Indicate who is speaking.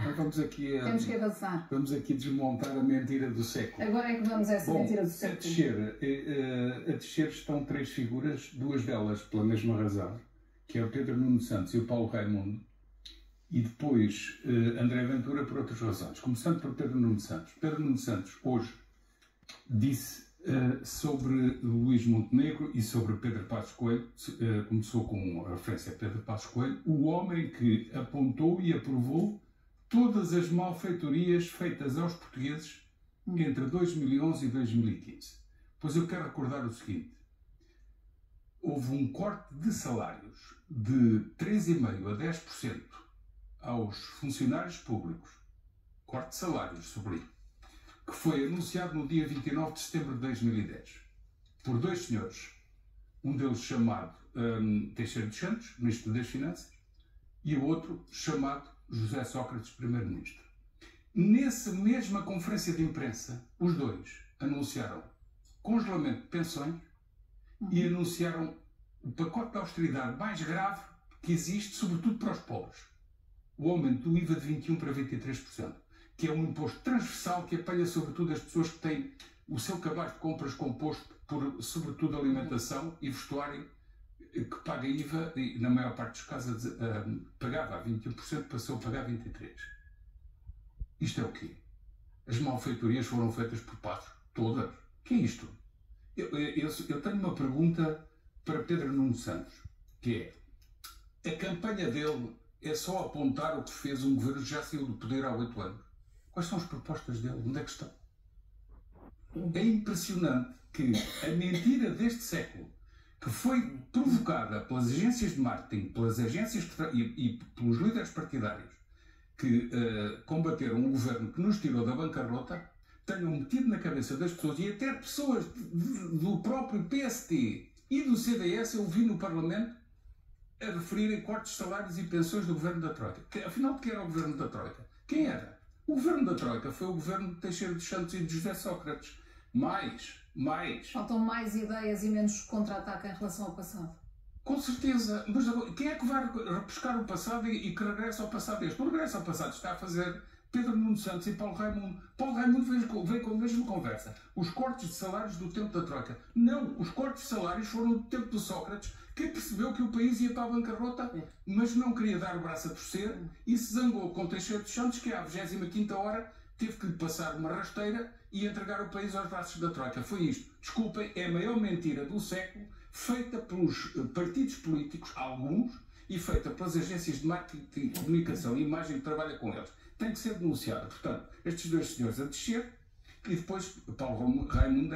Speaker 1: Então vamos aqui
Speaker 2: Temos que avançar.
Speaker 1: Vamos aqui desmontar a mentira do século.
Speaker 2: Agora é que vamos a essa mentira do século.
Speaker 1: A descer estão três figuras, duas delas pela mesma razão, que é o Pedro Nuno Santos e o Paulo Raimundo, e depois André Ventura por outras razões. Começando por Pedro Nuno Santos. Pedro Nuno Santos hoje disse sobre Luís Montenegro e sobre Pedro Passos Coelho, começou com a referência a Pedro Passos Coelho, o homem que apontou e aprovou todas as malfeitorias feitas aos portugueses entre 2011 e 2015. Pois eu quero recordar o seguinte: houve um corte de salários de 3,5% a 10% aos funcionários públicos, corte de salários, sublinho, que foi anunciado no dia 29 de setembro de 2010, por dois senhores, um deles chamado Teixeira dos Santos, Ministro das Finanças, e o outro chamado José Sócrates, Primeiro-Ministro. Nessa mesma conferência de imprensa, os dois anunciaram congelamento de pensões e anunciaram o pacote de austeridade mais grave que existe, sobretudo para os pobres. O aumento do IVA de 21% para 23%. Que é um imposto transversal que apanha sobretudo as pessoas que têm o seu cabaz de compras composto por, sobretudo, alimentação e vestuário, que paga IVA, e na maior parte dos casos pagava a 21%, passou a pagar 23%. Isto é o quê? As malfeitorias foram feitas por padres? Todas? O que é isto? Eu tenho uma pergunta para Pedro Nuno Santos, que é: a campanha dele é só apontar o que fez um governo que já saiu do poder há 8 anos? Quais são as propostas dele? Onde é que estão? É impressionante que a mentira deste século, que foi provocada pelas agências de marketing, pelas agências e pelos líderes partidários que combateram um governo que nos tirou da bancarrota, tenham metido na cabeça das pessoas, e até pessoas do próprio PST e do CDS, eu vi no Parlamento, a referirem cortes de salários e pensões do governo da Troika. Afinal, de que era o governo da Troika? Quem era? O governo da Troika foi o governo de Teixeira dos Santos e de José Sócrates. Mais.
Speaker 2: Faltam mais ideias e menos contra-ataque em relação ao passado.
Speaker 1: Com certeza. Mas quem é que vai repescar o passado e que regressa ao passado? Este não regressa ao passado, está a fazer Pedro Nuno Santos e Paulo Raimundo. Paulo Raimundo vem com a mesma conversa. Os cortes de salários do tempo da Troika. Não, os cortes de salários foram do tempo do Sócrates, que percebeu que o país ia para a bancarrota, mas não queria dar o braço a torcer e se zangou com Teixeira dos Santos, que à 25ª hora teve que lhe passar uma rasteira e entregar o país aos braços da Troika. Foi isto. Desculpem, é a maior mentira do século, feita pelos partidos políticos, alguns, e feita pelas agências de marketing, comunicação e imagem que trabalham com eles. Tem que ser denunciada. Portanto, estes dois senhores a descer e depois Paulo Raimundo